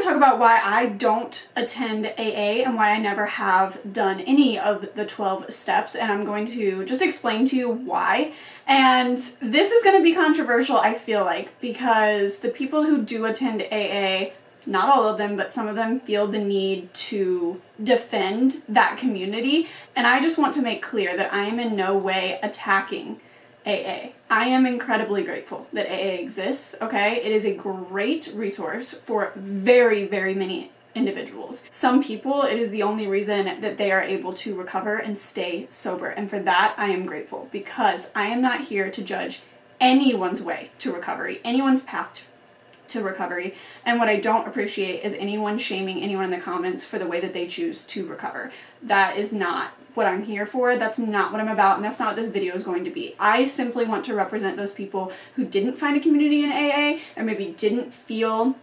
to talk about why I don't attend AA and why I never have done any of the 12 steps, and I'm going to just explain to you why. And this is going to be controversial, I feel like, because the people who do attend AA, not all of them, but some of them feel the need to defend that community. And I just want to make clear that I am in no way attacking AA. I am incredibly grateful that AA exists, okay? It is a great resource for very, very many individuals. Some people, it is the only reason that they are able to recover and stay sober. And for that, I am grateful, because I am not here to judge anyone's way to recovery, anyone's path to recovery. And what I don't appreciate is anyone shaming anyone in the comments for the way that they choose to recover. That is not what I'm here for. That's not what I'm about, and that's not what this video is going to be. I simply want to represent those people who didn't find a community in AA, or maybe didn't feel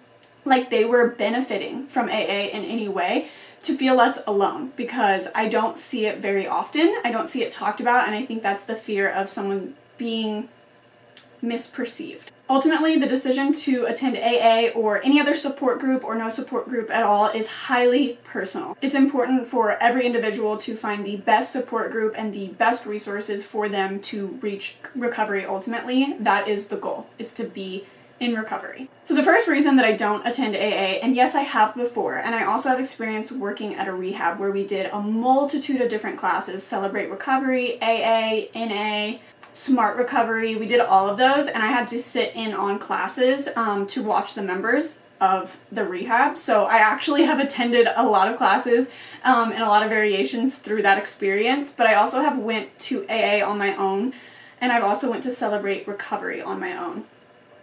like they were benefiting from AA in any way, to feel less alone, because I don't see it very often. I don't see it talked about, and I think that's the fear of someone being misperceived. Ultimately, the decision to attend AA or any other support group or no support group at all is highly personal. It's important for every individual to find the best support group and the best resources for them to reach recovery ultimately. That is the goal, is to be in recovery. So the first reason that I don't attend AA, and yes, I have before, and I also have experience working at a rehab where we did a multitude of different classes: Celebrate Recovery, AA, NA, Smart Recovery. We did all of those, and I had to sit in on classes to watch the members of the rehab. So I actually have attended a lot of classes and a lot of variations through that experience, but I also have went to AA on my own, and I've also went to Celebrate Recovery on my own.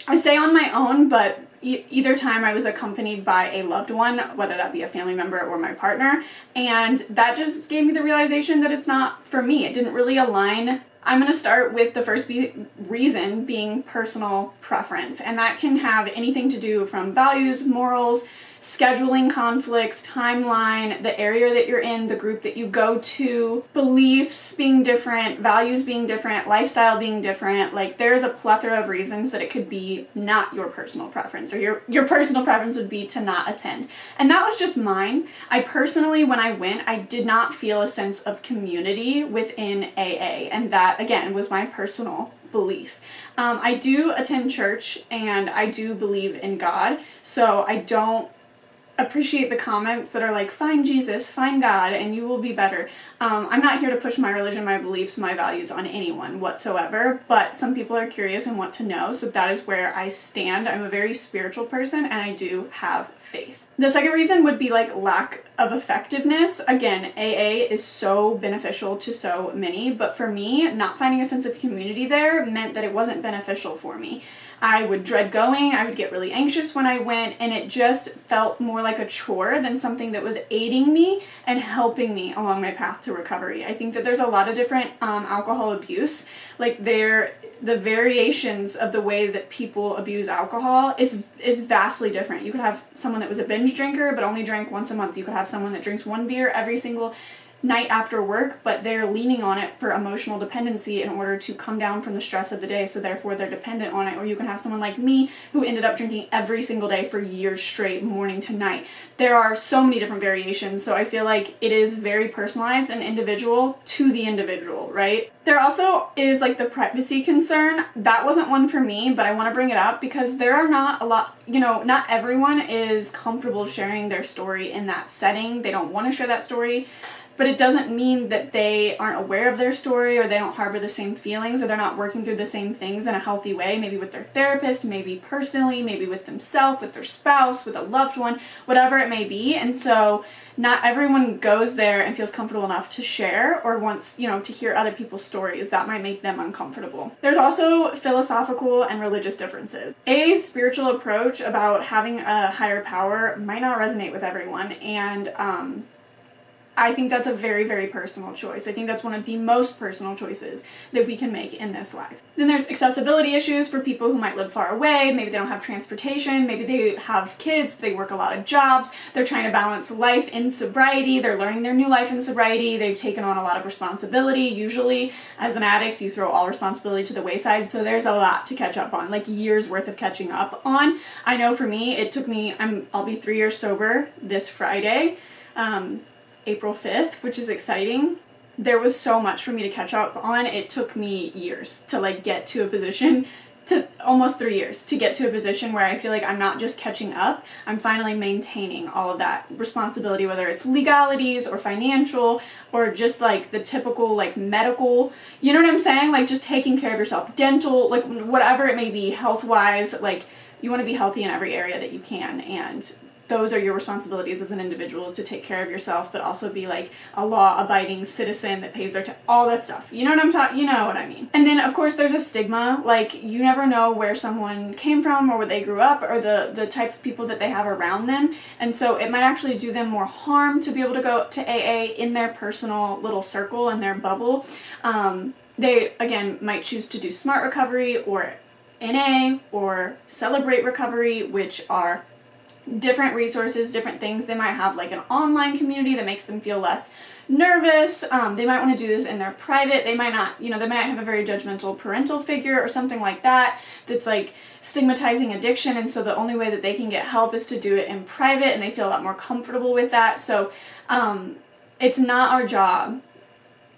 I say on my own, but either time I was accompanied by a loved one, whether that be a family member or my partner, and that just gave me the realization that it's not for me. It didn't really align. I'm going to start with the first reason being personal preference, and that can have anything to do from values, morals, scheduling conflicts, timeline, the area that you're in, the group that you go to, beliefs being different, values being different, lifestyle being different. Like, there's a plethora of reasons that it could be not your personal preference, or your personal preference would be to not attend. And that was just mine. I personally, when I went, I did not feel a sense of community within AA, and that, again, was my personal belief. I do attend church, and I do believe in God, so I don't appreciate the comments that are like, find Jesus, find God, and you will be better. I'm not here to push my religion, my beliefs, my values on anyone whatsoever, but some people are curious and want to know, so that is where I stand. I'm a very spiritual person, and I do have faith. The second reason would be like lack of effectiveness. Again, AA is so beneficial to so many, but for me, not finding a sense of community there meant that it wasn't beneficial for me. I would dread going, I would get really anxious when I went, and it just felt more like a chore than something that was aiding me and helping me along my path to recovery. I think that there's a lot of different alcohol abuse. Like, the variations of the way that people abuse alcohol is vastly different. You could have someone that was a binge drinker but only drank once a month. You could have someone that drinks one beer every single night after work, but they're leaning on it for emotional dependency in order to come down from the stress of the day, so therefore they're dependent on it. Or you can have someone like me who ended up drinking every single day for years straight, morning to night. There are so many different variations, so I feel like it is very personalized and individual to the individual, right? There also is like the privacy concern. That wasn't one for me, but I want to bring it up because there are not a lot, not everyone is comfortable sharing their story in that setting. They don't want to share that story. But it doesn't mean that they aren't aware of their story, or they don't harbor the same feelings, or they're not working through the same things in a healthy way, maybe with their therapist, maybe personally, maybe with themselves, with their spouse, with a loved one, whatever it may be. And so not everyone goes there and feels comfortable enough to share, or wants, to hear other people's stories. That might make them uncomfortable. There's also philosophical and religious differences. AA's spiritual approach about having a higher power might not resonate with everyone, and I think that's a very, very personal choice. I think that's one of the most personal choices that we can make in this life. Then there's accessibility issues for people who might live far away. Maybe they don't have transportation. Maybe they have kids. They work a lot of jobs. They're trying to balance life in sobriety. They're learning their new life in sobriety. They've taken on a lot of responsibility. Usually, as an addict, you throw all responsibility to the wayside. So there's a lot to catch up on, like years worth of catching up on. I know for me, it took me, I'll be 3 years sober this Friday. April 5th, which is exciting. There was so much for me to catch up on. It took me years to like get to a position, to almost 3 years to get to a position where I feel like I'm not just catching up, I'm finally maintaining all of that responsibility, whether it's legalities or financial or just like the typical like medical, you know what I'm saying? Like just taking care of yourself, dental, like whatever it may be, health-wise, like you want to be healthy in every area that you can, and those are your responsibilities as an individual, is to take care of yourself, but also be like a law-abiding citizen that pays their all that stuff. You know what I'm talking? You know what I mean. And then of course there's a stigma. Like you never know where someone came from or where they grew up or the type of people that they have around them, and so it might actually do them more harm to be able to go to AA in their personal little circle, in their bubble. They again might choose to do Smart Recovery or NA or Celebrate Recovery, which are different resources, different things. They might have like an online community that makes them feel less nervous. They might want to do this in their private. They might not, they might have a very judgmental parental figure or something like that that's like stigmatizing addiction, and so the only way that they can get help is to do it in private, and they feel a lot more comfortable with that. So it's not our job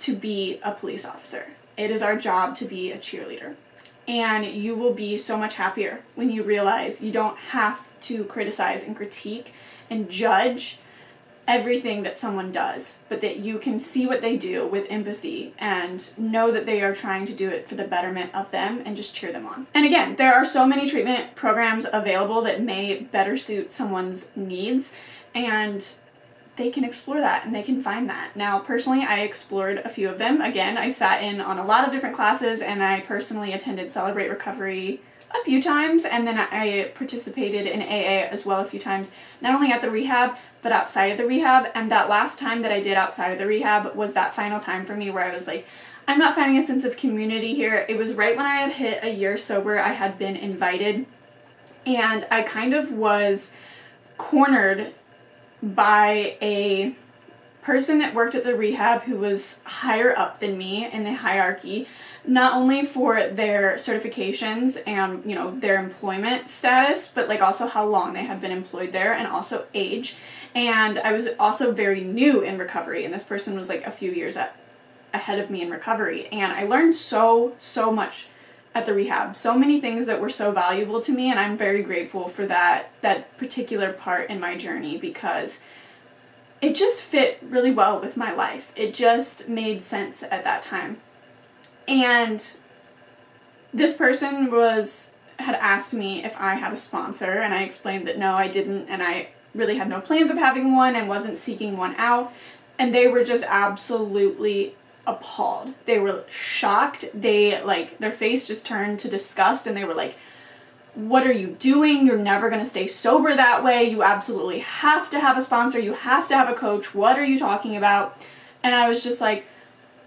to be a police officer. It is our job to be a cheerleader. And you will be so much happier when you realize you don't have to criticize and critique and judge everything that someone does, but that you can see what they do with empathy and know that they are trying to do it for the betterment of them, and just cheer them on. And again, there are so many treatment programs available that may better suit someone's needs, and they can explore that and they can find that. Now, personally, I explored a few of them. Again, I sat in on a lot of different classes, and I personally attended Celebrate Recovery a few times, and then I participated in AA as well a few times, not only at the rehab, but outside of the rehab. And that last time that I did outside of the rehab was that final time for me where I was like, I'm not finding a sense of community here. It was right when I had hit a year sober. I had been invited, and I kind of was cornered by a person that worked at the rehab who was higher up than me in the hierarchy, not only for their certifications and their employment status, but like also how long they had been employed there, and also age. And I was also very new in recovery, and this person was like a few years ahead of me in recovery, and I learned so much at the rehab, so many things that were so valuable to me, and I'm very grateful for that particular part in my journey, because it just fit really well with my life. It just made sense at that time. And this person had asked me if I had a sponsor, and I explained that no, I didn't, and I really had no plans of having one and wasn't seeking one out, and they were just absolutely appalled. They were shocked. Their face just turned to disgust, and they were like, what are you doing? You're never going to stay sober that way. You absolutely have to have a sponsor. You have to have a coach. What are you talking about? And I was just like,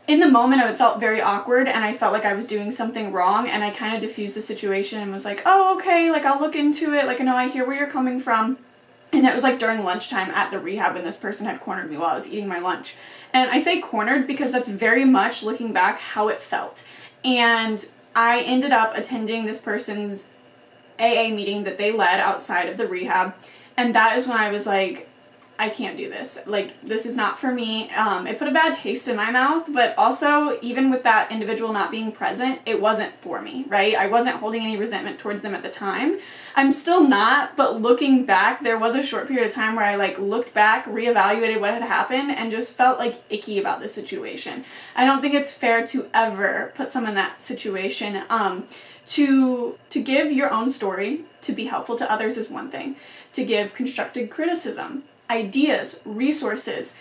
in the moment, I felt very awkward, and I felt like I was doing something wrong, and I kind of diffused the situation and was like, oh, okay, like I'll look into it. Like, no, I hear where you're coming from. And it was like during lunchtime at the rehab, and this person had cornered me while I was eating my lunch. And I say cornered because that's very much, looking back, how it felt. And I ended up attending this person's AA meeting that they led outside of the rehab. And that is when I was like, I can't do this. Like, this is not for me. It put a bad taste in my mouth, but also, even with that individual not being present, it wasn't for me, right? I wasn't holding any resentment towards them at the time. I'm still not, but looking back, there was a short period of time where I looked back, reevaluated what had happened, and just felt icky about the situation. I don't think it's fair to ever put someone in that situation. To give your own story, to be helpful to others is one thing. To give constructive criticism, ideas, resources,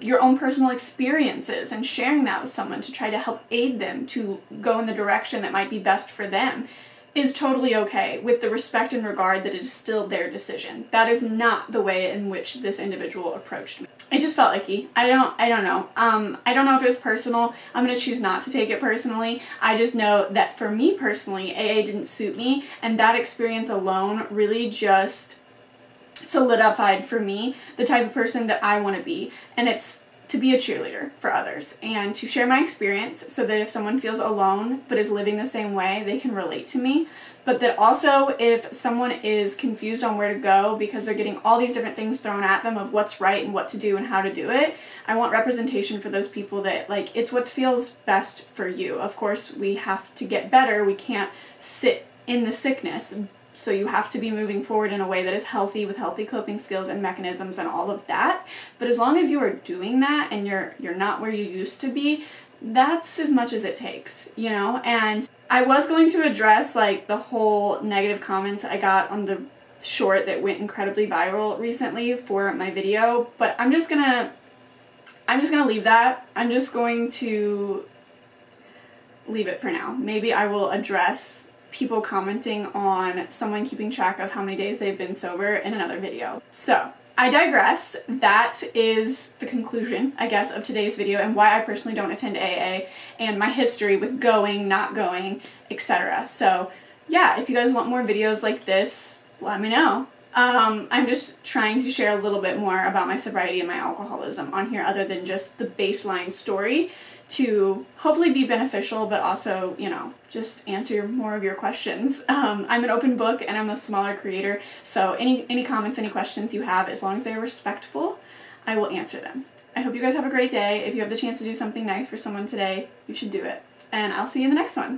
your own personal experiences, and sharing that with someone to try to help aid them to go in the direction that might be best for them is totally okay, with the respect and regard that it is still their decision. That is not the way in which this individual approached me. It just felt icky. I don't know. I don't know if it was personal. I'm gonna choose not to take it personally. I just know that for me personally, AA didn't suit me, and that experience alone really just solidified for me the type of person that I want to be. And it's to be a cheerleader for others and to share my experience so that if someone feels alone but is living the same way, they can relate to me. But that also if someone is confused on where to go because they're getting all these different things thrown at them of what's right and what to do and how to do it, I want representation for those people that, like, it's what feels best for you. Of course, we have to get better. We can't sit in the sickness. So you have to be moving forward in a way that is healthy, with healthy coping skills and mechanisms and all of that. But as long as you are doing that and you're not where you used to be, that's as much as it takes, you know? And I was going to address like the whole negative comments I got on the short that went incredibly viral recently for my video, but I'm just gonna leave that. I'm just going to leave it for now. Maybe I will address people commenting on someone keeping track of how many days they've been sober in another video. So, I digress. That is the conclusion, I guess, of today's video and why I personally don't attend AA and my history with going, not going, etc. So, yeah, if you guys want more videos like this, let me know. I'm just trying to share a little bit more about my sobriety and my alcoholism on here other than just the baseline story to hopefully be beneficial, but also, you know, just answer more of your questions. I'm an open book and I'm a smaller creator, so any comments, any questions you have, as long as they're respectful, I will answer them. I hope you guys have a great day. If you have the chance to do something nice for someone today, you should do it. And I'll see you in the next one.